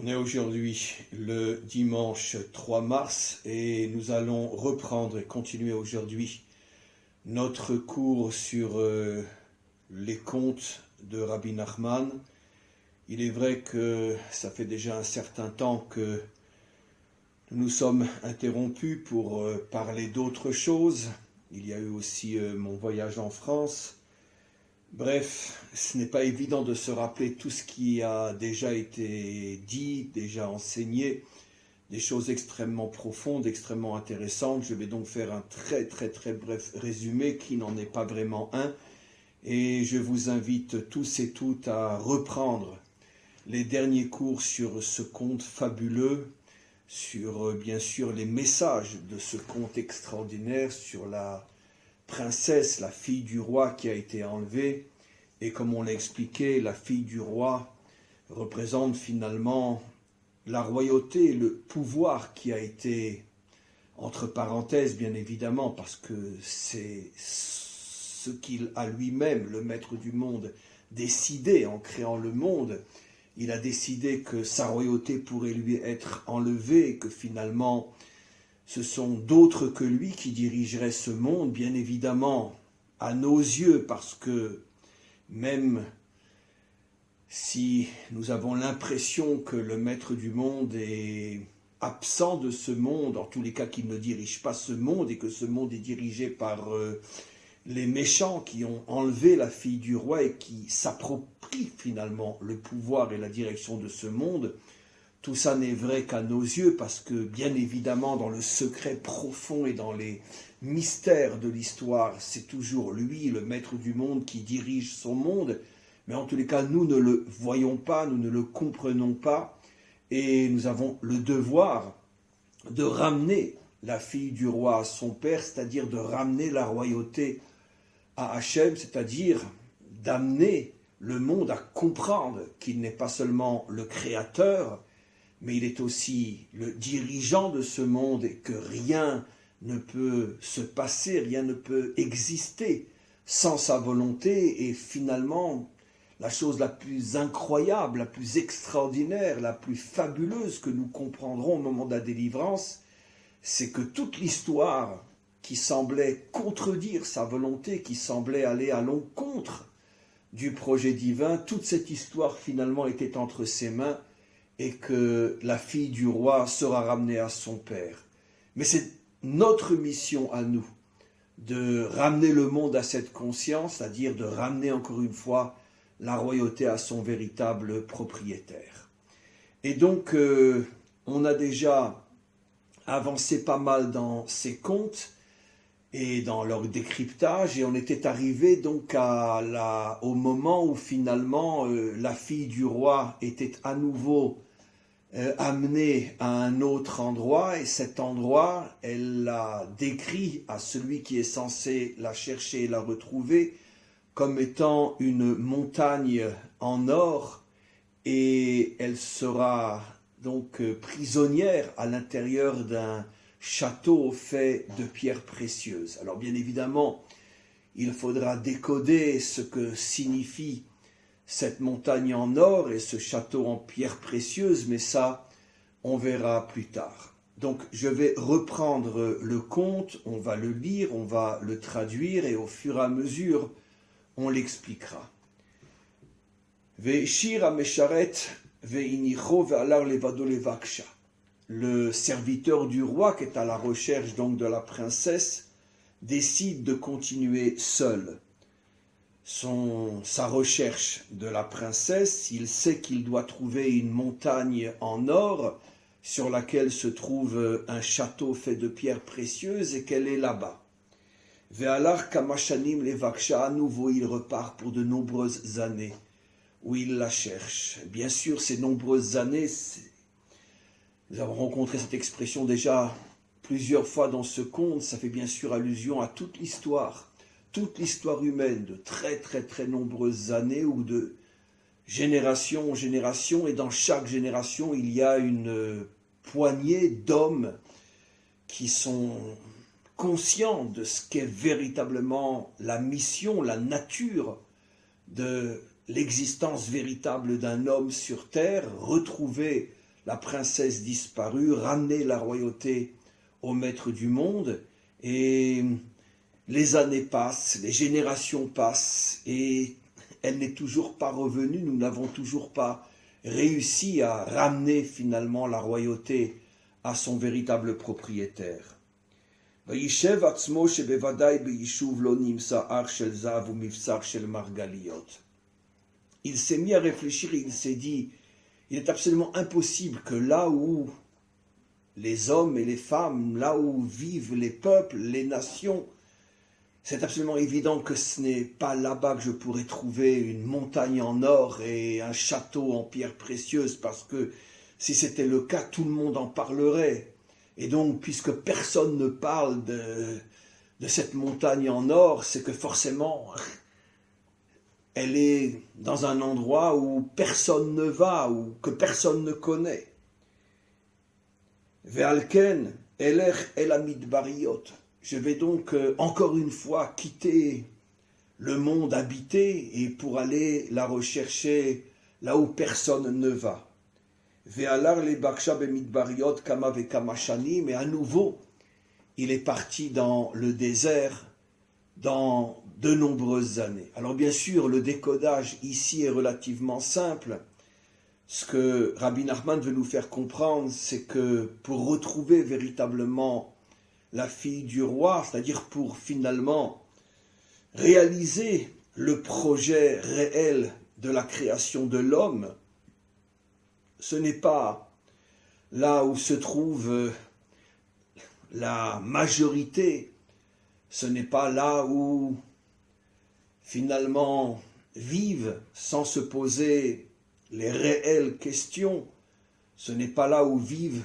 On est aujourd'hui le dimanche 3 mars et nous allons reprendre et continuer aujourd'hui notre cours sur les contes de Rabbi Nachman. Il est vrai que ça fait déjà un certain temps que nous nous sommes interrompus pour parler d'autres choses. Il y a eu aussi mon voyage en France. Bref, ce n'est pas évident de se rappeler tout ce qui a déjà été dit, déjà enseigné, des choses extrêmement profondes, extrêmement intéressantes. Je vais donc faire un très bref résumé qui n'en est pas vraiment un. Et je vous invite tous et toutes à reprendre les derniers cours sur ce conte fabuleux, sur bien sûr les messages de ce conte extraordinaire, sur la princesse, la fille du roi qui a été enlevée. Et comme on l'a expliqué, la fille du roi représente finalement la royauté, le pouvoir qui a été, entre parenthèses bien évidemment, parce que c'est ce qu'il a lui-même, le maître du monde, décidé en créant le monde. Il a décidé que sa royauté pourrait lui être enlevée et que finalement ce sont d'autres que lui qui dirigeraient ce monde, bien évidemment, à nos yeux, parce que même si nous avons l'impression que le maître du monde est absent de ce monde, en tous les cas qu'il ne dirige pas ce monde et que ce monde est dirigé par les méchants qui ont enlevé la fille du roi et qui s'approprient finalement le pouvoir et la direction de ce monde, tout ça n'est vrai qu'à nos yeux, parce que bien évidemment dans le secret profond et dans les mystères de l'histoire, c'est toujours lui, le maître du monde, qui dirige son monde, mais en tous les cas nous ne le voyons pas, nous ne le comprenons pas, et nous avons le devoir de ramener la fille du roi à son père, c'est-à-dire de ramener la royauté à Hachem, c'est-à-dire d'amener le monde à comprendre qu'il n'est pas seulement le créateur, mais il est aussi le dirigeant de ce monde et que rien ne peut se passer, rien ne peut exister sans sa volonté. Et finalement, la chose la plus incroyable, la plus extraordinaire, la plus fabuleuse que nous comprendrons au moment de la délivrance, c'est que toute l'histoire qui semblait contredire sa volonté, qui semblait aller à l'encontre du projet divin, toute cette histoire finalement était entre ses mains, et que la fille du roi sera ramenée à son père. Mais c'est notre mission à nous, de ramener le monde à cette conscience, c'est-à-dire de ramener encore une fois la royauté à son véritable propriétaire. Et donc, on a déjà avancé pas mal dans ces contes et dans leur décryptage, et on était arrivé donc au moment où finalement la fille du roi était à nouveau amenée à un autre endroit, et cet endroit, elle l'a décrit à celui qui est censé la chercher et la retrouver comme étant une montagne en or, et elle sera donc prisonnière à l'intérieur d'un château fait de pierres précieuses. Alors bien évidemment, il faudra décoder ce que signifie cette montagne en or et ce château en pierres précieuses, mais ça, on verra plus tard. Donc je vais reprendre le conte, on va le lire, on va le traduire, et au fur et à mesure, on l'expliquera. Ve'shir ha'mesharet ve'inicho ve'alar levado levaksha. Le serviteur du roi, qui est à la recherche donc de la princesse, décide de continuer seul sa recherche de la princesse. Il sait qu'il doit trouver une montagne en or sur laquelle se trouve un château fait de pierres précieuses et qu'elle est là-bas. Ve'alar kamashanim levaksha, à nouveau il repart pour de nombreuses années où il la cherche. Bien sûr, ces nombreuses années, nous avons rencontré cette expression déjà plusieurs fois dans ce conte, ça fait bien sûr allusion à toute l'histoire humaine de très nombreuses années, ou de génération en génération, et dans chaque génération il y a une poignée d'hommes qui sont conscients de ce qu'est véritablement la mission, la nature de l'existence véritable d'un homme sur terre, retrouver la princesse disparue, ramener la royauté au maître du monde, et les années passent, les générations passent, et elle n'est toujours pas revenue, nous n'avons toujours pas réussi à ramener finalement la royauté à son véritable propriétaire. Il s'est mis à réfléchir et il s'est dit, il est absolument impossible que là où les hommes et les femmes, là où vivent les peuples, les nations, c'est absolument évident que ce n'est pas là-bas que je pourrais trouver une montagne en or et un château en pierres précieuses, parce que si c'était le cas, tout le monde en parlerait. Et donc, puisque personne ne parle de cette montagne en or, c'est que forcément, elle est dans un endroit où personne ne va, ou que personne ne connaît. Ve'alken, elech el hamidbariot. Je vais donc encore une fois quitter le monde habité et pour aller la rechercher là où personne ne va. Ve'alar le baksha bemidbariot kama ve'kama shanim, et à nouveau, il est parti dans le désert dans de nombreuses années. Alors bien sûr, le décodage ici est relativement simple. Ce que Rabbi Nachman veut nous faire comprendre, c'est que pour retrouver véritablement la fille du roi, c'est-à-dire pour finalement réaliser le projet réel de la création de l'homme, ce n'est pas là où se trouve la majorité, ce n'est pas là où finalement vivent sans se poser les réelles questions, ce n'est pas là où vivent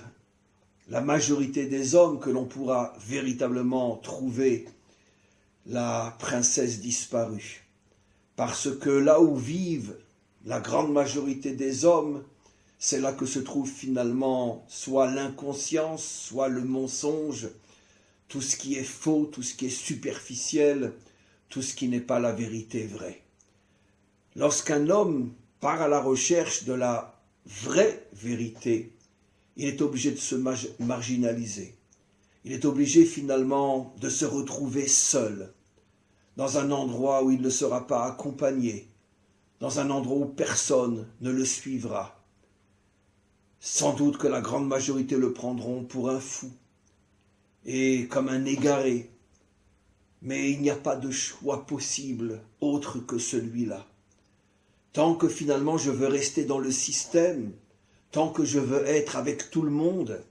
la majorité des hommes que l'on pourra véritablement trouver la princesse disparue. Parce que là où vivent la grande majorité des hommes, c'est là que se trouve finalement soit l'inconscience, soit le mensonge, tout ce qui est faux, tout ce qui est superficiel, tout ce qui n'est pas la vérité vraie. Lorsqu'un homme part à la recherche de la vraie vérité, il est obligé de se marginaliser. Il est obligé finalement de se retrouver seul, dans un endroit où il ne sera pas accompagné, dans un endroit où personne ne le suivra. Sans doute que la grande majorité le prendront pour un fou et comme un égaré, mais il n'y a pas de choix possible autre que celui-là. Tant que finalement je veux rester dans le système, tant que je veux être avec tout le monde,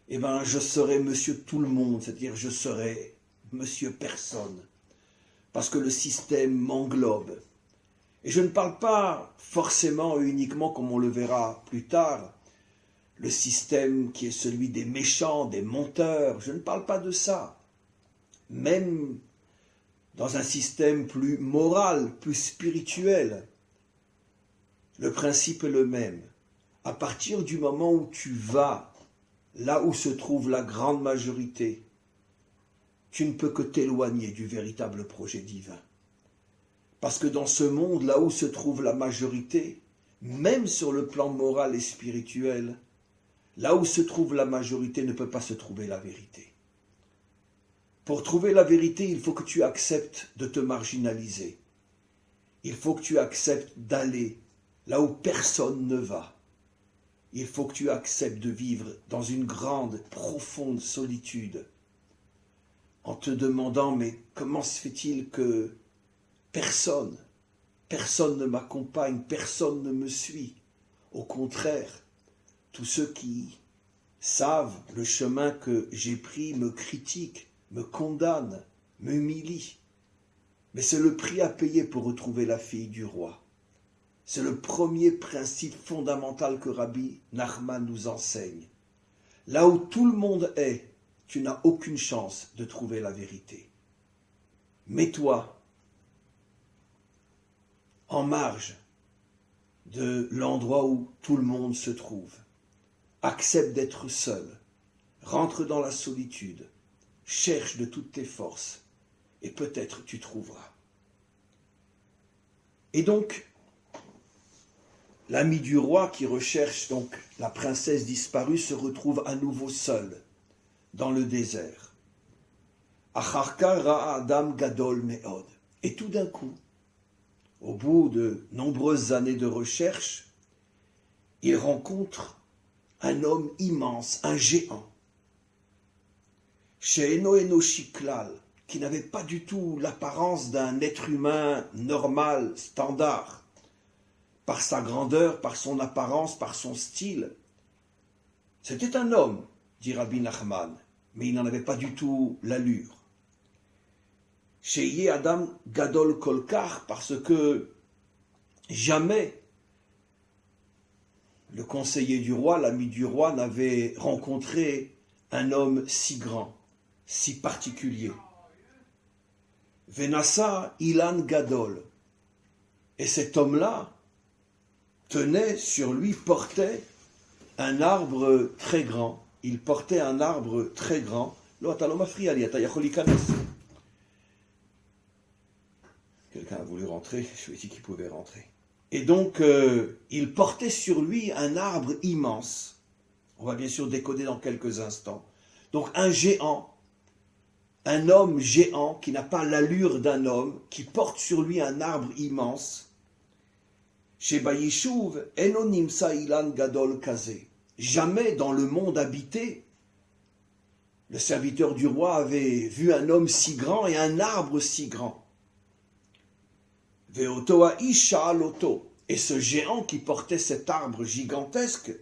eh ben je serai monsieur tout le monde, c'est-à-dire je serai monsieur personne, parce que le système m'englobe. Et je ne parle pas forcément uniquement, comme on le verra plus tard, le système qui est celui des méchants, des menteurs, je ne parle pas de ça. Même dans un système plus moral, plus spirituel, le principe est le même. À partir du moment où tu vas là où se trouve la grande majorité, tu ne peux que t'éloigner du véritable projet divin. Parce que dans ce monde, là où se trouve la majorité, même sur le plan moral et spirituel, là où se trouve la majorité ne peut pas se trouver la vérité. Pour trouver la vérité, il faut que tu acceptes de te marginaliser. Il faut que tu acceptes d'aller là où personne ne va. Il faut que tu acceptes de vivre dans une grande, profonde solitude, en te demandant, mais comment se fait-il que personne ne m'accompagne, personne ne me suit. Au contraire, tous ceux qui savent le chemin que j'ai pris me critiquent, me condamnent, m'humilient. Mais c'est le prix à payer pour retrouver la fille du roi. C'est le premier principe fondamental que Rabbi Nachman nous enseigne. Là où tout le monde est, tu n'as aucune chance de trouver la vérité. Mets-toi en marge de l'endroit où tout le monde se trouve. Accepte d'être seul. Rentre dans la solitude. Cherche de toutes tes forces. Et peut-être tu trouveras. Et donc, l'ami du roi qui recherche donc la princesse disparue se retrouve à nouveau seul dans le désert. Acharka ra'a Adam gadol me'od. Et tout d'un coup, au bout de nombreuses années de recherche, il rencontre un homme immense, un géant. She'eno enoshi klal, qui n'avait pas du tout l'apparence d'un être humain normal, standard, par sa grandeur, par son apparence, par son style. C'était un homme, dit Rabbi Nachman, mais il n'en avait pas du tout l'allure. Sheye Adam Gadol Kolkar, parce que jamais le conseiller du roi, l'ami du roi, n'avait rencontré un homme si grand, si particulier. Venassa Ilan Gadol. Et cet homme-là tenait sur lui, portait un arbre très grand. Il portait un arbre très grand. Quelqu'un a voulu rentrer, je lui ai dit qu'il pouvait rentrer. Et donc, il portait sur lui un arbre immense. On va bien sûr décoder dans quelques instants. Donc, un géant, un homme géant qui n'a pas l'allure d'un homme, qui porte sur lui un arbre immense. Chez Bayishuv, Enonim Sa'ilan Gadol Kazé. Jamais dans le monde habité, le serviteur du roi avait vu un homme si grand et un arbre si grand. Veotoa Isha Loto. Et ce géant qui portait cet arbre gigantesque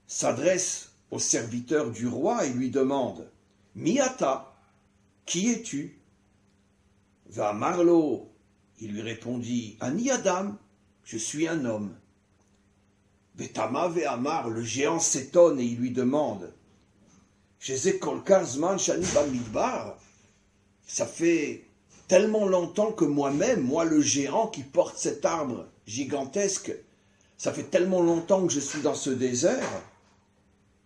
s'adresse au serviteur du roi et lui demande « Miata, qui es-tu » Va Marlo, il lui répondit « Ani Adam, je suis un homme. » Vetama Ve'amar, le géant s'étonne et il lui demande « Sheze Kolkar Zman Shani Bamidbar » Ça fait tellement longtemps que moi-même, moi le géant qui porte cet arbre gigantesque, ça fait tellement longtemps que je suis dans ce désert.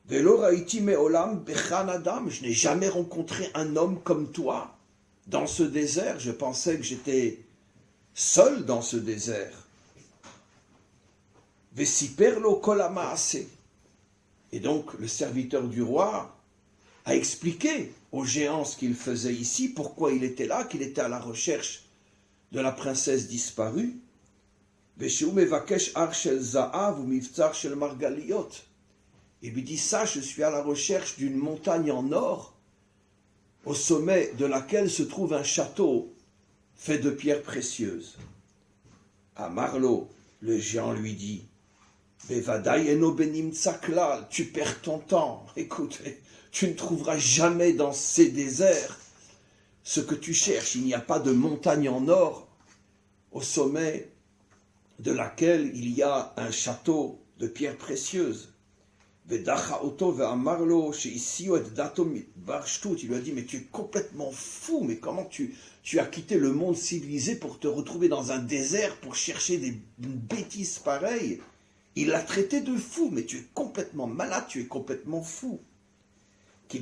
Velo Raiti Me'olam Bechan Adam, je n'ai jamais rencontré un homme comme toi dans ce désert. Je pensais que j'étais seul dans ce désert. Vesiperlo Kolamaase. Et donc le serviteur du roi a expliqué au géant ce qu'il faisait ici, pourquoi il était là, qu'il était à la recherche de la princesse disparue. Il lui dit ça, je suis à la recherche d'une montagne en or, au sommet de laquelle se trouve un château fait de pierres précieuses. À Marlo, le géant lui dit, tu perds ton temps, écoute, tu ne trouveras jamais dans ces déserts ce que tu cherches. Il n'y a pas de montagne en or au sommet de laquelle il y a un château de pierres précieuses. Il lui a dit, mais tu es complètement fou, mais comment tu as quitté le monde civilisé pour te retrouver dans un désert pour chercher des bêtises pareilles. Il l'a traité de fou, mais tu es complètement malade, tu es complètement fou. Tu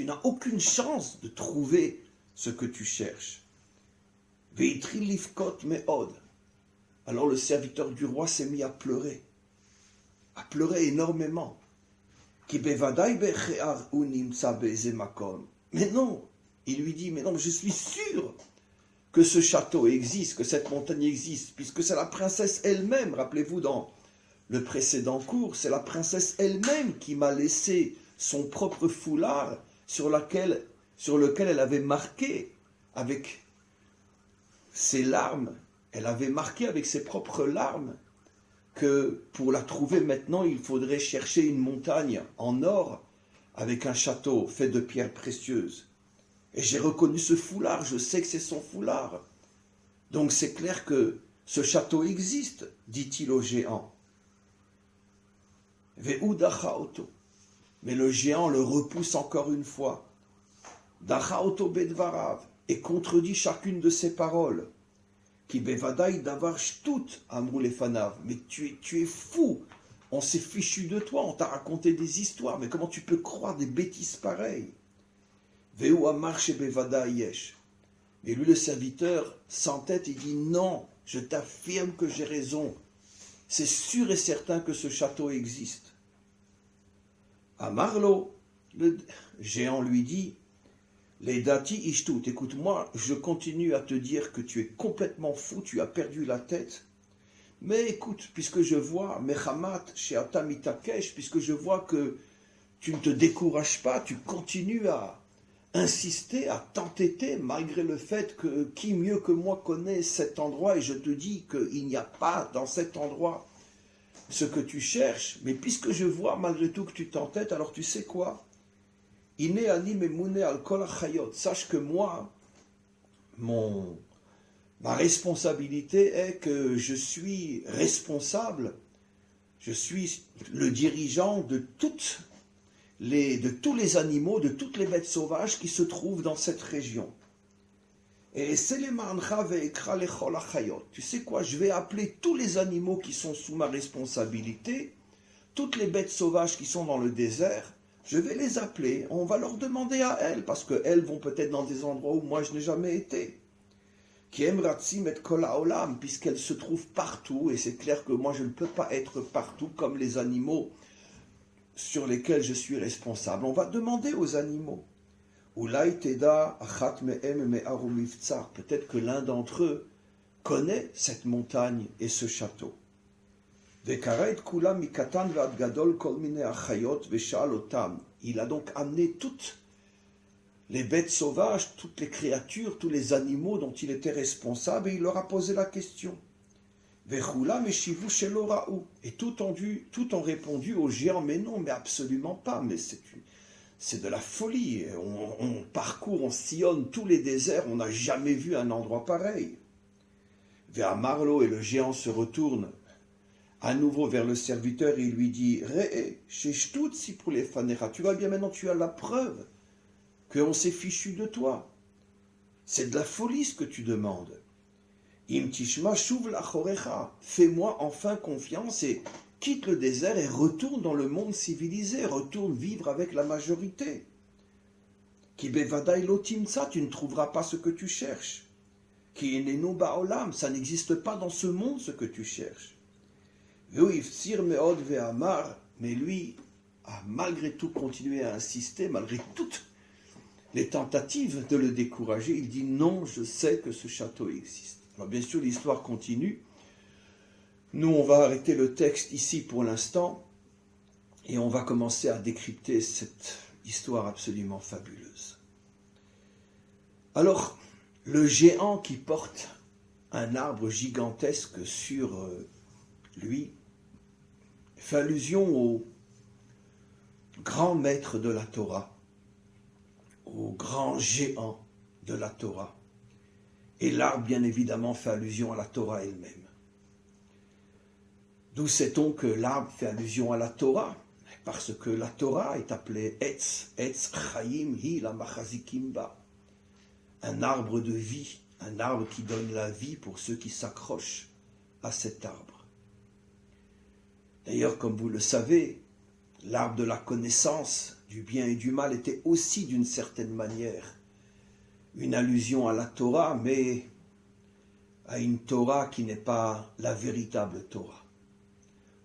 n'as aucune chance de trouver ce que tu cherches. Alors le serviteur du roi s'est mis à pleurer énormément. Mais non, il lui dit, mais non, je suis sûr que ce château existe, que cette montagne existe, puisque c'est la princesse elle-même, rappelez-vous dans le précédent cours, c'est la princesse elle-même qui m'a laissé son propre foulard sur lequel elle avait marqué avec ses larmes, elle avait marqué avec ses propres larmes que pour la trouver maintenant, il faudrait chercher une montagne en or avec un château fait de pierres précieuses. Et j'ai reconnu ce foulard, je sais que c'est son foulard. Donc c'est clair que ce château existe, dit-il au géant. Ve'udachaoto. Mais le géant le repousse encore une fois. Dachaoto bedvarav. Et contredit chacune de ses paroles. Ki bevadaï davar shtut amrou lefanav. Mais tu es fou. On s'est fichu de toi, on t'a raconté des histoires. Mais comment tu peux croire des bêtises pareilles? Veu amar shebevadaï yesh. Et lui, le serviteur, s'entête et dit non, Je t'affirme que j'ai raison. C'est sûr et certain que ce château existe. À Marlo, le géant lui dit, les dati ishtout, écoute-moi, je continue à te dire que tu es complètement fou, tu as perdu la tête. Mais écoute, puisque je vois, Mechamat, Sheata Mitakesh, puisque je vois que tu ne te décourages pas, tu continues à insister, à t'entêter, malgré le fait que qui mieux que moi connaît cet endroit, et je te dis qu'il n'y a pas dans cet endroit ce que tu cherches, mais puisque je vois malgré tout que tu t'entêtes, alors tu sais quoi? Ine ani memune al kol achayot. Sache que moi, ma responsabilité est que je suis responsable, je suis le dirigeant de tous les animaux, de toutes les bêtes sauvages qui se trouvent dans cette région. Et c'est les mancha ve'ekra lechol achayot. Tu sais quoi? Je vais appeler tous les animaux qui sont sous ma responsabilité, toutes les bêtes sauvages qui sont dans le désert, je vais les appeler, on va leur demander à elles, parce qu'elles vont peut-être dans des endroits où moi je n'ai jamais été. Qui aiment Ratsim et Kol Haolam, puisqu'elles se trouvent partout, et c'est clair que moi je ne peux pas être partout comme les animaux sur lesquels je suis responsable. On va demander aux animaux. Peut-être que l'un d'entre eux connaît cette montagne et ce château. Il a donc amené toutes les bêtes sauvages, toutes les créatures, tous les animaux dont il était responsable, et il leur a posé la question. Et tout ont répondu au géant, mais non, mais absolument pas, mais c'est de la folie. On parcourt, on sillonne tous les déserts, on n'a jamais vu un endroit pareil. Vers Marlo, et le géant se retourne à nouveau vers le serviteur et il lui dit, tu vois bien maintenant, tu as la preuve qu'on s'est fichu de toi. C'est de la folie ce que tu demandes. Fais-moi enfin confiance et quitte le désert et retourne dans le monde civilisé, retourne vivre avec la majorité. Tu ne trouveras pas ce que tu cherches. Ça n'existe pas dans ce monde ce que tu cherches. Mais lui a malgré tout continué à insister, malgré toutes les tentatives de le décourager. Il dit non, je sais que ce château existe. Alors bien sûr, l'histoire continue. Nous, on va arrêter le texte ici pour l'instant et on va commencer à décrypter cette histoire absolument fabuleuse. Alors, le géant qui porte un arbre gigantesque sur lui fait allusion au grand maître de la Torah, au grand géant de la Torah. Et l'arbre, bien évidemment, fait allusion à la Torah elle-même. D'où sait-on que l'arbre fait allusion à la Torah? Parce que la Torah est appelée Etz Chaim Hi la Machazikim Ba. Un arbre de vie, un arbre qui donne la vie pour ceux qui s'accrochent à cet arbre. D'ailleurs, comme vous le savez, l'arbre de la connaissance du bien et du mal était aussi d'une certaine manière une allusion à la Torah, mais à une Torah qui n'est pas la véritable Torah.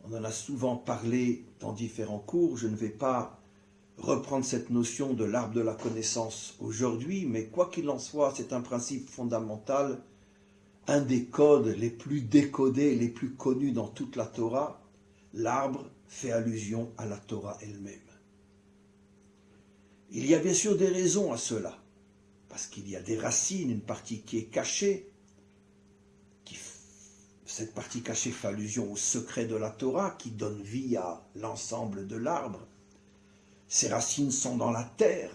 On en a souvent parlé dans différents cours, je ne vais pas reprendre cette notion de l'arbre de la connaissance aujourd'hui, mais quoi qu'il en soit, c'est un principe fondamental, un des codes les plus décodés, les plus connus dans toute la Torah. L'arbre fait allusion à la Torah elle-même. Il y a bien sûr des raisons à cela, parce qu'il y a des racines, une partie qui est cachée, cette partie cachée fait allusion au secret de la Torah qui donne vie à l'ensemble de l'arbre. Ces racines sont dans la terre,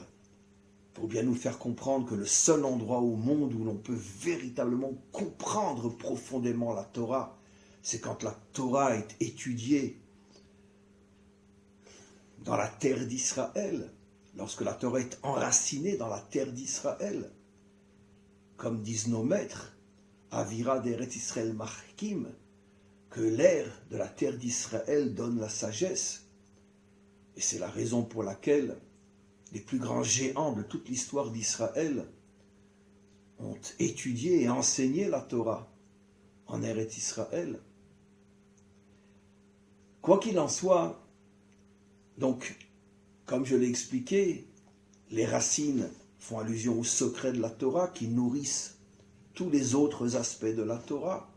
pour bien nous faire comprendre que le seul endroit au monde où l'on peut véritablement comprendre profondément la Torah, c'est quand la Torah est étudiée dans la terre d'Israël, lorsque la Torah est enracinée dans la terre d'Israël. Comme disent nos maîtres, Avira d'Eretz Israël Machkim, que l'air de la terre d'Israël donne la sagesse. Et c'est la raison pour laquelle les plus grands géants de toute l'histoire d'Israël ont étudié et enseigné la Torah. en Eretz Israël. Quoi qu'il en soit, donc, comme je l'ai expliqué, les racines font allusion au secret de la Torah qui nourrissent tous les autres aspects de la Torah.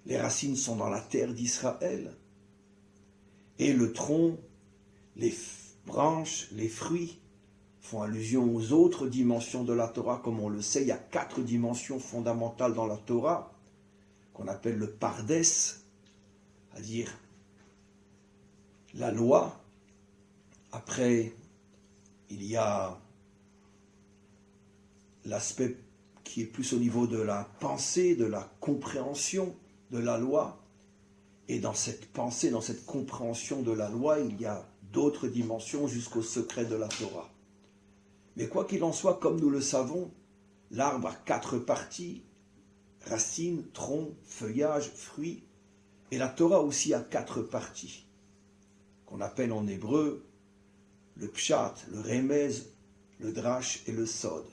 Les racines sont dans la terre d'Israël. Et le tronc, les branches, les fruits font allusion aux autres dimensions de la Torah. Comme on le sait, il y a 4 dimensions fondamentales dans la Torah, qu'on appelle le Pardes, c'est-à-dire la loi. Après, il y a l'aspect qui est plus au niveau de la pensée, de la compréhension de la loi. Et dans cette pensée, dans cette compréhension de la loi, il y a d'autres dimensions jusqu'au secret de la Torah. Mais quoi qu'il en soit, comme nous le savons, l'arbre a 4 parties, racines, tronc, feuillage, fruits, et la Torah aussi a 4 parties, qu'on appelle en hébreu le pshat, le remez, le drash et le sod.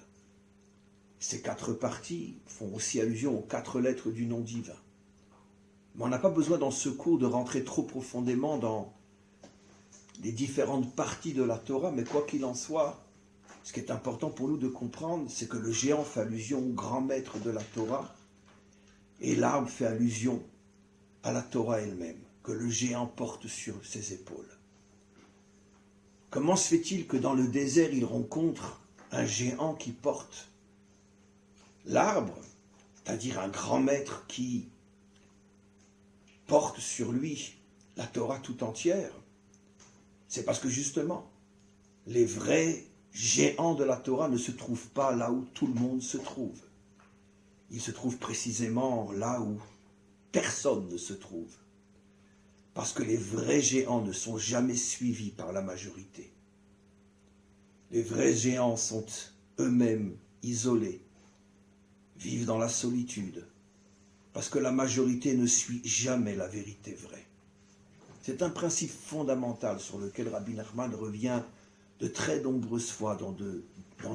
Ces 4 parties font aussi allusion aux 4 lettres du nom divin. Mais on n'a pas besoin dans ce cours de rentrer trop profondément dans les différentes parties de la Torah, mais quoi qu'il en soit, ce qui est important pour nous de comprendre, c'est que le géant fait allusion au grand maître de la Torah, et l'arbre fait allusion à la Torah elle-même, que le géant porte sur ses épaules. Comment se fait-il que dans le désert, il rencontre un géant qui porte l'arbre, c'est-à-dire un grand maître qui porte sur lui la Torah tout entière? C'est parce que justement, les vrais géants de la Torah ne se trouvent pas là où tout le monde se trouve. Ils se trouvent précisément là où personne ne se trouve. Parce que les vrais géants ne sont jamais suivis par la majorité. Les vrais géants sont eux-mêmes isolés, vivent dans la solitude, parce que la majorité ne suit jamais la vérité vraie. C'est un principe fondamental sur lequel Rabbi Nachman revient de très nombreuses fois dans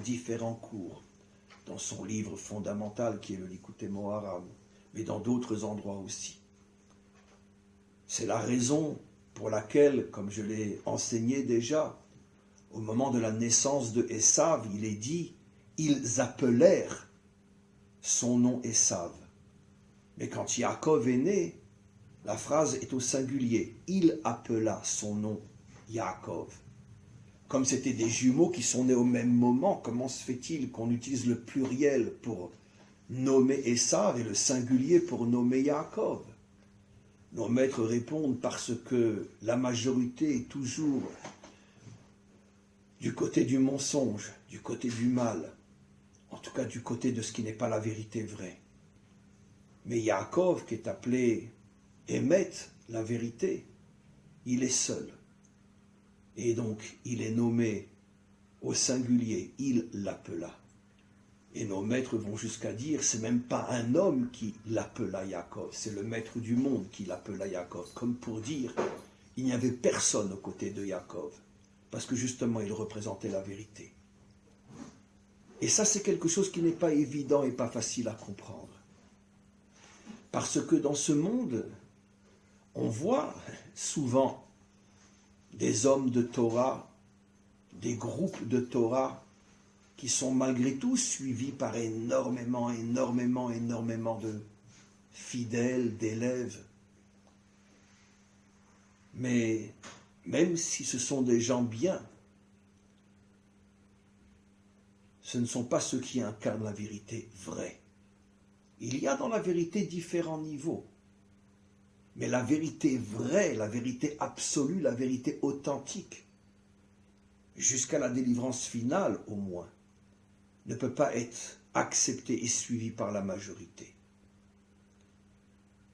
différents cours, dans son livre fondamental qui est le Likutei Moharan, mais dans d'autres endroits aussi. C'est la raison pour laquelle, comme je l'ai enseigné déjà, au moment de la naissance de Esav, il est dit « ils appelèrent son nom Esav ». Mais quand Yaakov est né, la phrase est au singulier. Il appela son nom Yaakov. Comme c'était des jumeaux qui sont nés au même moment, comment se fait-il qu'on utilise le pluriel pour nommer Esav et le singulier pour nommer Yaakov? Nos maîtres répondent parce que la majorité est toujours du côté du mensonge, du côté du mal, en tout cas du côté de ce qui n'est pas la vérité vraie. Mais Yaakov, qui est appelé Emet, la vérité, il est seul. Et donc, il est nommé au singulier, il l'appela. Et nos maîtres vont jusqu'à dire, c'est même pas un homme qui l'appela Yaakov, c'est le maître du monde qui l'appela Yaakov, comme pour dire, il n'y avait personne aux côtés de Yaakov, parce que justement, il représentait la vérité. Et ça, c'est quelque chose qui n'est pas évident et pas facile à comprendre. Parce que dans ce monde, on voit souvent des hommes de Torah, des groupes de Torah qui sont malgré tout suivis par énormément de fidèles, d'élèves. Mais même si ce sont des gens bien, ce ne sont pas ceux qui incarnent la vérité vraie. Il y a dans la vérité différents niveaux. Mais la vérité vraie, la vérité absolue, la vérité authentique, jusqu'à la délivrance finale au moins, ne peut pas être acceptée et suivie par la majorité.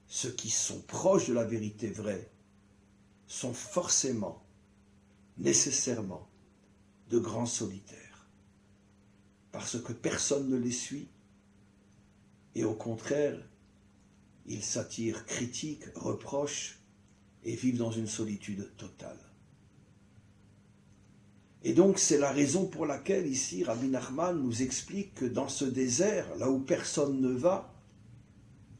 Ceux qui sont proches de la vérité vraie sont forcément, nécessairement, de grands solitaires, parce que personne ne les suit, et au contraire, ils s'attirent critiques, reproches, et vivent dans une solitude totale. Et donc c'est la raison pour laquelle ici Rabbi Nachman nous explique que dans ce désert, là où personne ne va,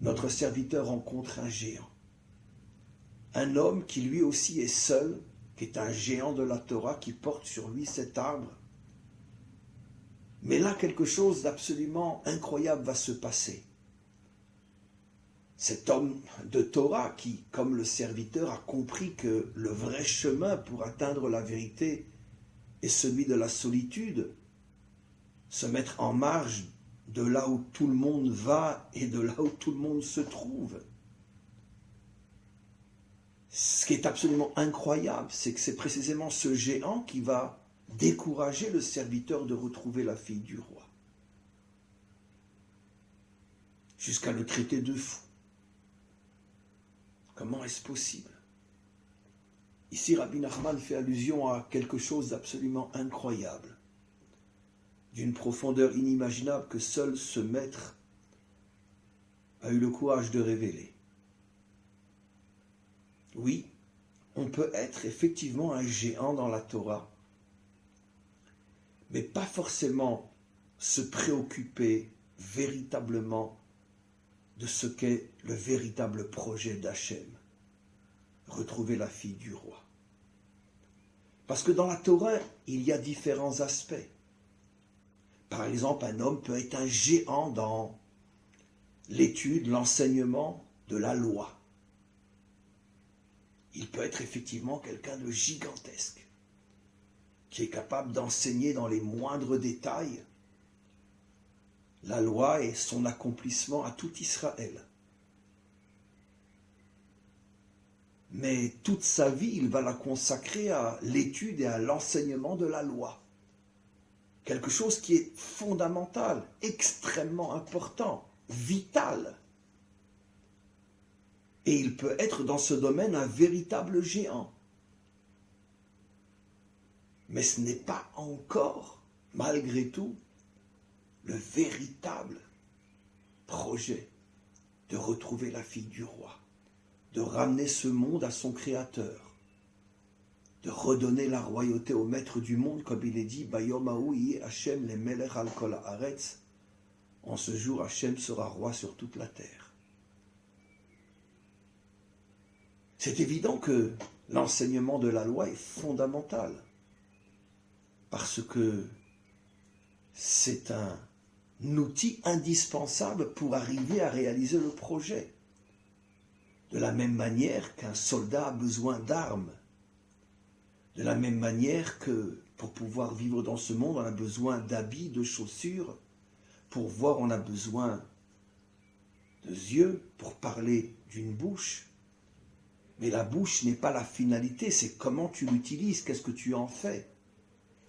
notre serviteur rencontre un géant. Un homme qui lui aussi est seul, qui est un géant de la Torah, qui porte sur lui cet arbre. Mais là, quelque chose d'absolument incroyable va se passer. Cet homme de Torah qui, comme le serviteur, a compris que le vrai chemin pour atteindre la vérité est celui de la solitude, se mettre en marge de là où tout le monde va et de là où tout le monde se trouve. Ce qui est absolument incroyable, c'est que c'est précisément ce géant qui va décourager le serviteur de retrouver la fille du roi, jusqu'à le traiter de fou. Comment est-ce possible? Ici, Rabbi Nachman fait allusion à quelque chose d'absolument incroyable, d'une profondeur inimaginable que seul ce maître a eu le courage de révéler. Oui, on peut être effectivement un géant dans la Torah, mais pas forcément se préoccuper véritablement de ce qu'est le véritable projet d'Hachem, retrouver la fille du roi. Parce que dans la Torah, il y a différents aspects. Par exemple, un homme peut être un géant dans l'étude, l'enseignement de la loi. Il peut être effectivement quelqu'un de gigantesque, qui est capable d'enseigner dans les moindres détails la loi et son accomplissement à tout Israël. Mais toute sa vie, il va la consacrer à l'étude et à l'enseignement de la loi. Quelque chose qui est fondamental, extrêmement important, vital. Et il peut être dans ce domaine un véritable géant. Mais ce n'est pas encore, malgré tout, le véritable projet de retrouver la fille du roi, de ramener ce monde à son créateur, de redonner la royauté au maître du monde, comme il est dit, Bayom haou yeh Hashem le melech al kol haaretz. En ce jour, Hashem sera roi sur toute la terre. C'est évident que l'enseignement de la loi est fondamental, parce que c'est un outil indispensable pour arriver à réaliser le projet. De la même manière qu'un soldat a besoin d'armes, de la même manière que pour pouvoir vivre dans ce monde, on a besoin d'habits, de chaussures, pour voir, on a besoin de yeux, pour parler d'une bouche. Mais la bouche n'est pas la finalité, c'est comment tu l'utilises, qu'est-ce que tu en fais.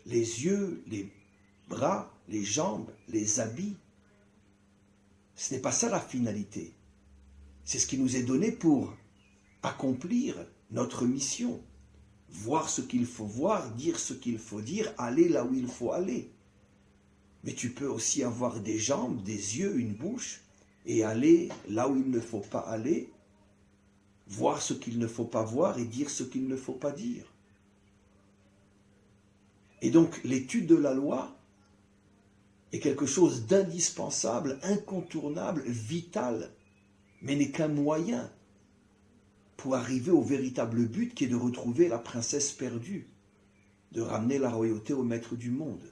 Les yeux, les bras, les jambes, les habits, ce n'est pas ça la finalité. C'est ce qui nous est donné pour accomplir notre mission. Voir ce qu'il faut voir, dire ce qu'il faut dire, aller là où il faut aller. Mais tu peux aussi avoir des jambes, des yeux, une bouche, et aller là où il ne faut pas aller, voir ce qu'il ne faut pas voir et dire ce qu'il ne faut pas dire. Et donc l'étude de la loi est quelque chose d'indispensable, incontournable, vital, mais n'est qu'un moyen pour arriver au véritable but qui est de retrouver la princesse perdue, de ramener la royauté au maître du monde.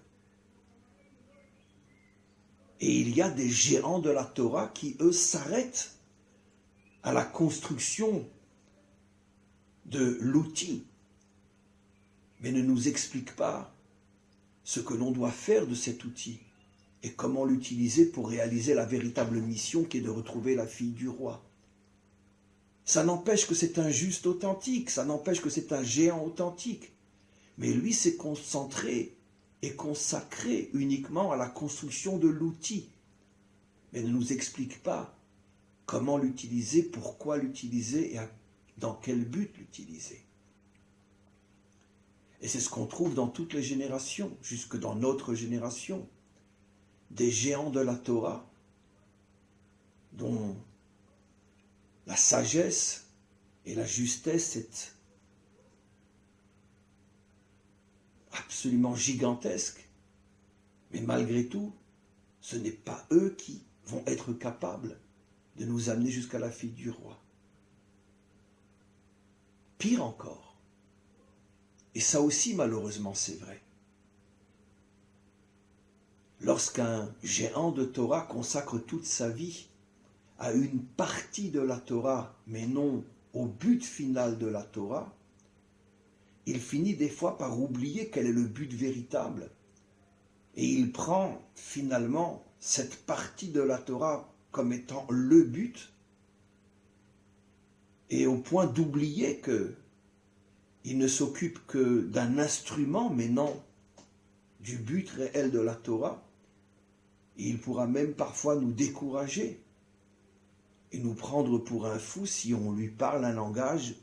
Et il y a des géants de la Torah qui, eux, s'arrêtent à la construction de l'outil, mais ne nous expliquent pas ce que l'on doit faire de cet outil et comment l'utiliser pour réaliser la véritable mission qui est de retrouver la fille du roi. Ça n'empêche que c'est un juste authentique, ça n'empêche que c'est un géant authentique. Mais lui s'est concentré et consacré uniquement à la construction de l'outil, mais ne nous explique pas comment l'utiliser, pourquoi l'utiliser et dans quel but l'utiliser. Et c'est ce qu'on trouve dans toutes les générations, jusque dans notre génération. Des géants de la Torah, dont la sagesse et la justesse est absolument gigantesque, mais malgré tout, ce n'est pas eux qui vont être capables de nous amener jusqu'à la fille du roi. Pire encore, et ça aussi malheureusement c'est vrai, lorsqu'un géant de Torah consacre toute sa vie à une partie de la Torah, mais non au but final de la Torah, il finit des fois par oublier quel est le but véritable. Et il prend finalement cette partie de la Torah comme étant le but, et au point d'oublier qu'il ne s'occupe que d'un instrument, mais non du but réel de la Torah. Et il pourra même parfois nous décourager et nous prendre pour un fou si on lui parle un langage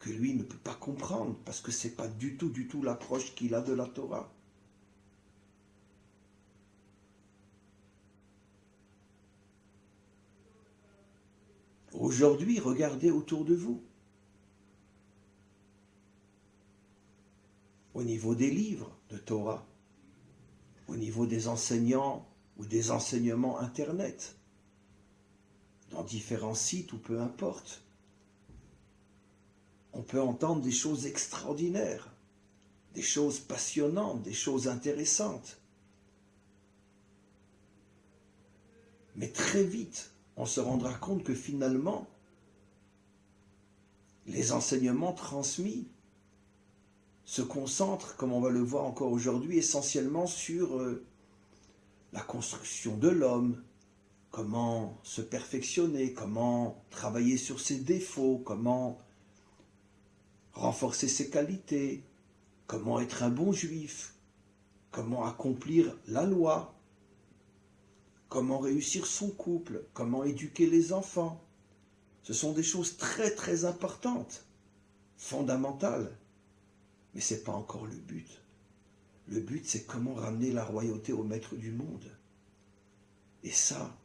que lui ne peut pas comprendre, parce que ce n'est pas du tout l'approche qu'il a de la Torah. Aujourd'hui, regardez autour de vous. Au niveau des livres de Torah, au niveau des enseignants ou des enseignements Internet, dans différents sites ou peu importe, on peut entendre des choses extraordinaires, des choses passionnantes, des choses intéressantes. Mais très vite, on se rendra compte que finalement, les enseignements transmis se concentrent, comme on va le voir encore aujourd'hui, essentiellement sur la construction de l'homme, comment se perfectionner, comment travailler sur ses défauts, comment renforcer ses qualités, comment être un bon juif, comment accomplir la loi, comment réussir son couple, comment éduquer les enfants. Ce sont des choses très importantes, fondamentales. Mais ce n'est pas encore le but. Le but, c'est comment ramener la royauté au maître du monde. Et ça,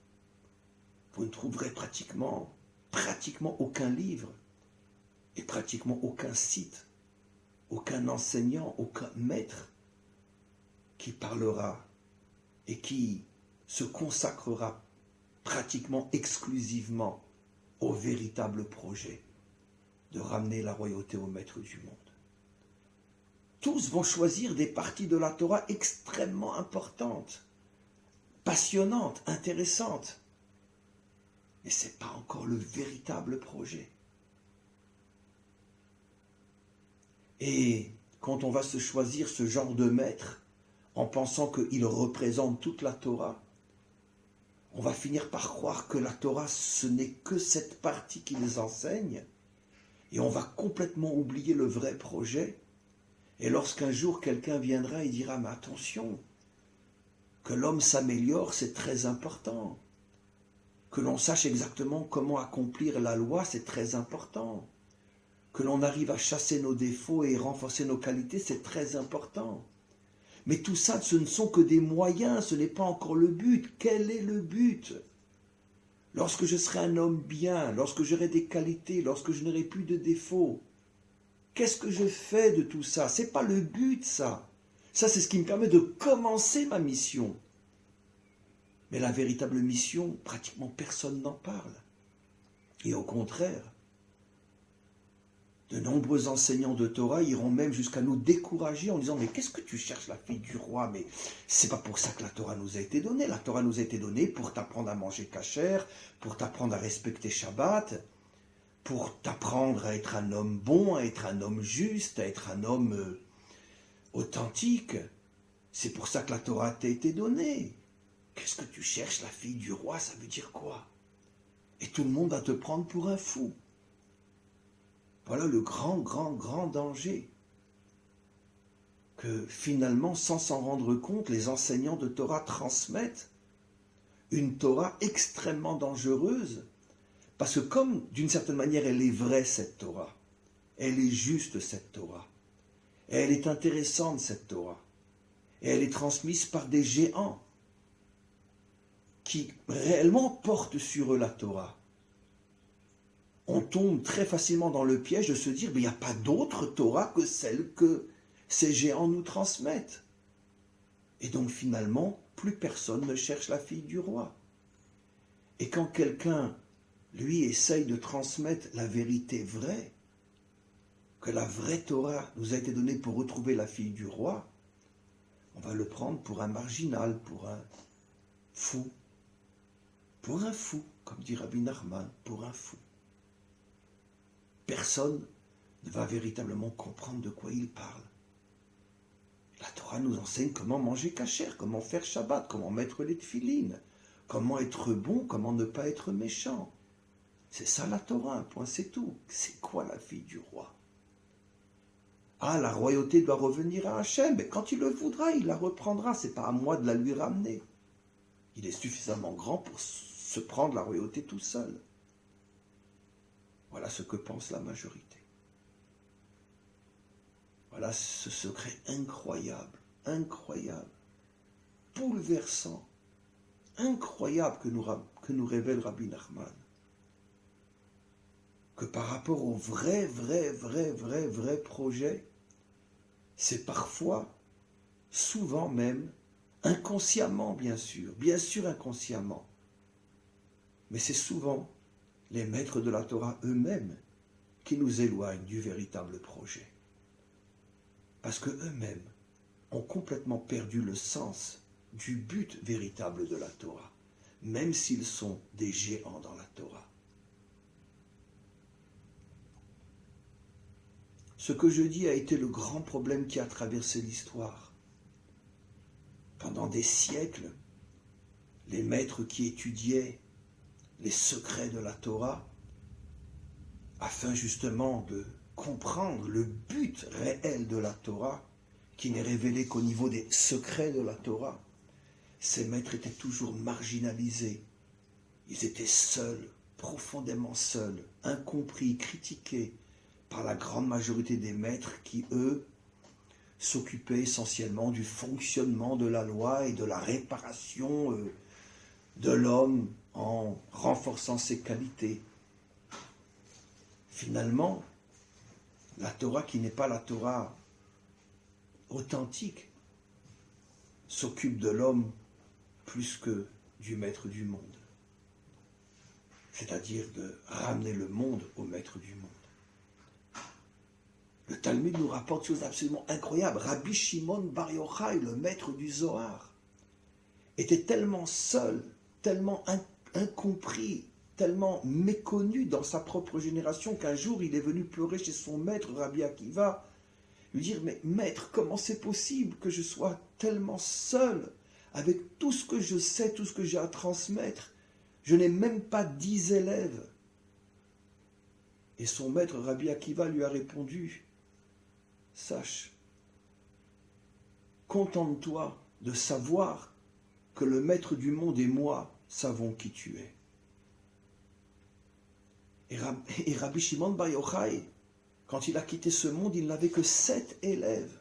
vous ne trouverez pratiquement aucun livre et pratiquement aucun site, aucun enseignant, aucun maître qui parlera et qui se consacrera pratiquement exclusivement au véritable projet de ramener la royauté au maître du monde. Tous vont choisir des parties de la Torah extrêmement importantes, passionnantes, intéressantes. Mais ce n'est pas encore le véritable projet. Et quand on va se choisir ce genre de maître, en pensant qu'il représente toute la Torah, on va finir par croire que la Torah, ce n'est que cette partie qui les enseigne, et on va complètement oublier le vrai projet. Et lorsqu'un jour quelqu'un viendra et dira « Mais attention, que l'homme s'améliore, c'est très important. Que l'on sache exactement comment accomplir la loi, c'est très important. Que l'on arrive à chasser nos défauts et renforcer nos qualités, c'est très important. Mais tout ça, ce ne sont que des moyens, ce n'est pas encore le but. Quel est le but? Lorsque je serai un homme bien, lorsque j'aurai des qualités, lorsque je n'aurai plus de défauts, qu'est-ce que je fais de tout ça? Ce n'est pas le but, ça. Ça, c'est ce qui me permet de commencer ma mission. Mais la véritable mission, pratiquement personne n'en parle. Et au contraire, de nombreux enseignants de Torah iront même jusqu'à nous décourager en disant « Mais qu'est-ce que tu cherches, la fille du roi? Mais c'est pas pour ça que la Torah nous a été donnée. La Torah nous a été donnée pour t'apprendre à manger kasher, pour t'apprendre à respecter Shabbat, pour t'apprendre à être un homme bon, à être un homme juste, à être un homme authentique. C'est pour ça que la Torah t'a été donnée. Qu'est-ce que tu cherches, la fille du roi? Ça veut dire quoi? » Et tout le monde va te prendre pour un fou. Voilà le grand danger que finalement, sans s'en rendre compte, les enseignants de Torah transmettent une Torah extrêmement dangereuse, parce que comme d'une certaine manière elle est vraie cette Torah, elle est juste cette Torah, et elle est intéressante cette Torah, et elle est transmise par des géants qui réellement portent sur eux la Torah. On tombe très facilement dans le piège de se dire, mais il n'y a pas d'autre Torah que celle que ces géants nous transmettent. Et donc finalement, plus personne ne cherche la fille du roi. Et quand quelqu'un lui, essaye de transmettre la vérité vraie, que la vraie Torah nous a été donnée pour retrouver la fille du roi, on va le prendre pour un marginal, pour un fou. Pour un fou, comme dit Rabbi Nachman, pour un fou. Personne ne va véritablement comprendre de quoi il parle. La Torah nous enseigne comment manger kasher, comment faire Shabbat, comment mettre les tefilines, comment être bon, comment ne pas être méchant. C'est ça la Torah, un point, c'est tout. C'est quoi la fille du roi? Ah, la royauté doit revenir à Hachem, mais quand il le voudra, il la reprendra. C'est pas à moi de la lui ramener. Il est suffisamment grand pour se prendre la royauté tout seul. Voilà ce que pense la majorité. Voilà ce secret incroyable, bouleversant, incroyable que nous révèle Rabbi Nachman. Que par rapport au vrai projet, c'est parfois, souvent même, inconsciemment bien sûr inconsciemment, mais c'est souvent les maîtres de la Torah eux-mêmes qui nous éloignent du véritable projet. Parce qu'eux-mêmes ont complètement perdu le sens du but véritable de la Torah, même s'ils sont des géants dans la Torah. Ce que je dis a été le grand problème qui a traversé l'histoire. Pendant des siècles, les maîtres qui étudiaient les secrets de la Torah, afin justement de comprendre le but réel de la Torah, qui n'est révélé qu'au niveau des secrets de la Torah, ces maîtres étaient toujours marginalisés. Ils étaient seuls, profondément seuls, incompris, critiqués par la grande majorité des maîtres qui, eux, s'occupaient essentiellement du fonctionnement de la loi et de la réparation de l'homme en renforçant ses qualités. Finalement, la Torah qui n'est pas la Torah authentique s'occupe de l'homme plus que du maître du monde. C'est-à-dire de ramener le monde au maître du monde. Le Talmud nous rapporte une chose absolument incroyable. Rabbi Shimon Bar Yochai, le maître du Zohar, était tellement seul, tellement incompris, tellement méconnu dans sa propre génération qu'un jour il est venu pleurer chez son maître, Rabbi Akiva, lui dire « Mais maître, comment c'est possible que je sois tellement seul avec tout ce que je sais, tout ce que j'ai à transmettre? Je n'ai même pas 10 élèves. » Et son maître, Rabbi Akiva, lui a répondu « Sache, contente-toi de savoir que le maître du monde et moi savons qui tu es. » Et Rabbi Shimon Bar Yochai, quand il a quitté ce monde, il n'avait que 7 élèves.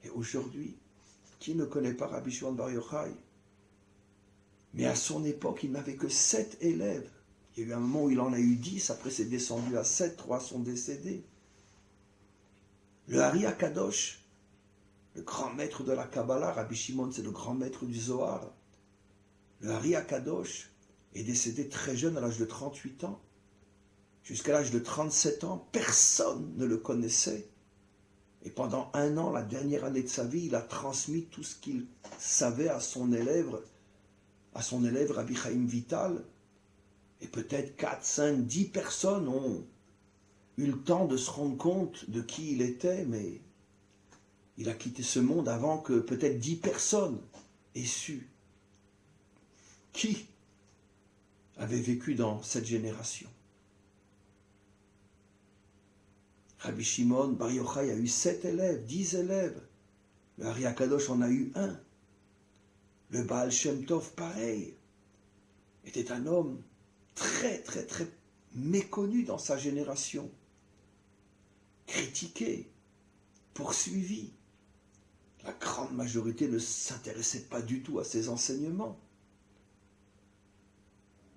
Et aujourd'hui, qui ne connaît pas Rabbi Shimon Bar Yochai? Mais à son époque, il n'avait que 7 élèves. Il y a eu un moment où il en a eu 10, après c'est descendu à 7, 3 sont décédés. Le Hari HaKadosh, le grand maître de la Kabbalah, Rabbi Shimon, c'est le grand maître du Zohar. Le Hari HaKadosh est décédé très jeune, à l'âge de 38 ans. Jusqu'à l'âge de 37 ans, personne ne le connaissait. Et pendant 1 an, la dernière année de sa vie, il a transmis tout ce qu'il savait à son élève Rabbi Chaim Vital. Et peut-être 4, 5, 10 personnes ont eu le temps de se rendre compte de qui il était, mais il a quitté ce monde avant que peut-être 10 personnes aient su qui avait vécu dans cette génération. Rabbi Shimon Bar Yochai a eu 7 élèves, 10 élèves. Le Hari HaKadosh en a eu 1. Le Baal Shem Tov, pareil, était un homme très méconnu dans sa génération, critiqué, poursuivi. La grande majorité ne s'intéressait pas du tout à ses enseignements.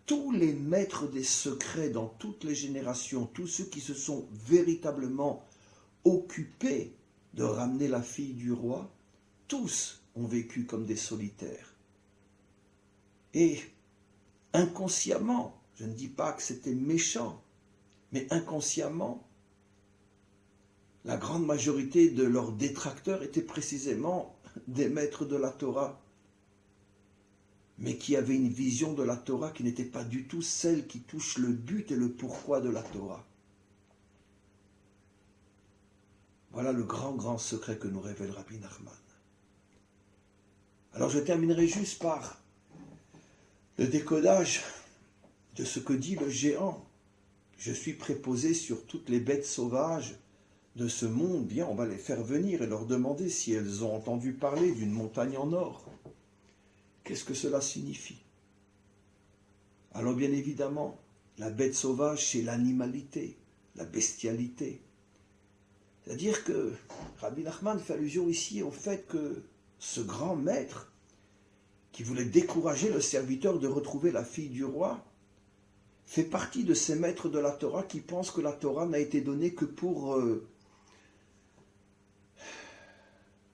Tous les maîtres des secrets dans toutes les générations, tous ceux qui se sont véritablement occupés de ramener la fille du roi, tous ont vécu comme des solitaires. Et inconsciemment, Je ne dis pas que c'était méchant, mais inconsciemment, la grande majorité de leurs détracteurs étaient précisément des maîtres de la Torah, mais qui avaient une vision de la Torah qui n'était pas du tout celle qui touche le but et le pourquoi de la Torah. Voilà le grand secret que nous révèle Rabbi Nachman. Alors je terminerai juste par le décodage de ce que dit le géant. Je suis préposé sur toutes les bêtes sauvages de ce monde. Bien, on va les faire venir et leur demander si elles ont entendu parler d'une montagne en or. Qu'est-ce que cela signifie? Alors bien évidemment, la bête sauvage, c'est l'animalité, la bestialité. C'est-à-dire que Rabbi Nachman fait allusion ici au fait que ce grand maître, qui voulait décourager le serviteur de retrouver la fille du roi, fait partie de ces maîtres de la Torah qui pensent que la Torah n'a été donnée que pour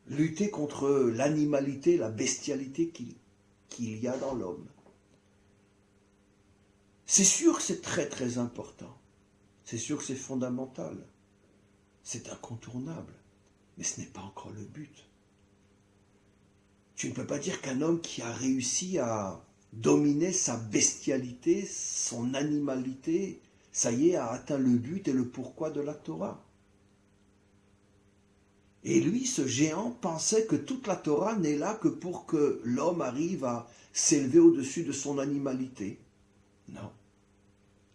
lutter contre l'animalité, la bestialité qu'il y a dans l'homme. C'est sûr que c'est très important. C'est sûr que c'est fondamental. C'est incontournable. Mais ce n'est pas encore le but. Tu ne peux pas dire qu'un homme qui a réussi à dominer sa bestialité, son animalité, ça y est, a atteint le but et le pourquoi de la Torah. Et lui, ce géant, pensait que toute la Torah n'est là que pour que l'homme arrive à s'élever au-dessus de son animalité. Non.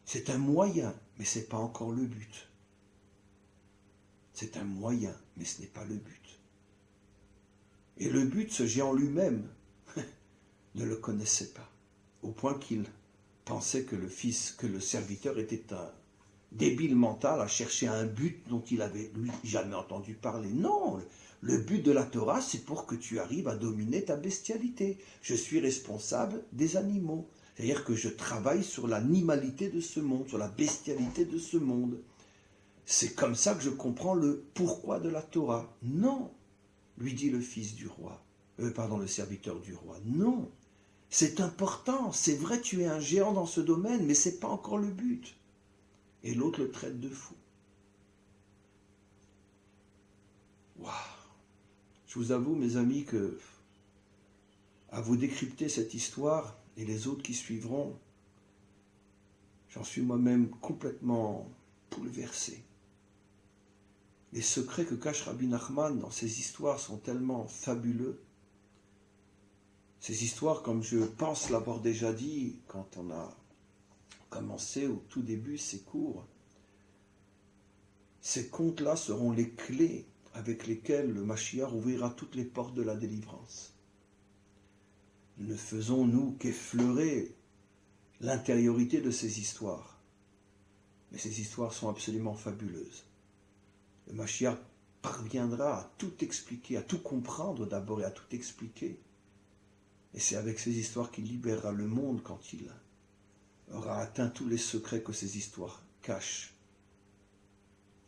C'est un moyen, mais ce n'est pas encore le but. C'est un moyen, mais ce n'est pas le but. Et le but, ce géant lui-même ne le connaissait pas, au point qu'il pensait que le serviteur était un débile mental à chercher un but dont il avait, lui, jamais entendu parler. Non, le but de la Torah, c'est pour que tu arrives à dominer ta bestialité. Je suis responsable des animaux. C'est-à-dire que je travaille sur l'animalité de ce monde, sur la bestialité de ce monde. C'est comme ça que je comprends le pourquoi de la Torah. Non, lui dit le fils du roi, le serviteur du roi. Non, c'est important, c'est vrai, tu es un géant dans ce domaine, mais ce n'est pas encore le but. Et l'autre le traite de fou. Waouh! Je vous avoue, mes amis, que à vous décrypter cette histoire et les autres qui suivront, j'en suis moi-même complètement bouleversé. Les secrets que cache Rabbi Nachman dans ces histoires sont tellement fabuleux. Ces histoires, comme je pense l'avoir déjà dit quand on a commencé au tout début ces cours, ces contes-là seront les clés avec lesquelles le Mashiach ouvrira toutes les portes de la délivrance. Ne faisons, nous, qu'effleurer l'intériorité de ces histoires. Mais ces histoires sont absolument fabuleuses. Le Mashiach parviendra à tout expliquer, à tout comprendre d'abord et à tout expliquer. Et c'est avec ces histoires qu'il libérera le monde quand il aura atteint tous les secrets que ces histoires cachent.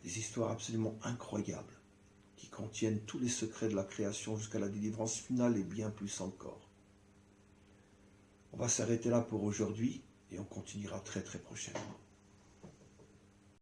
Des histoires absolument incroyables qui contiennent tous les secrets de la création jusqu'à la délivrance finale et bien plus encore. On va s'arrêter là pour aujourd'hui et on continuera très prochainement.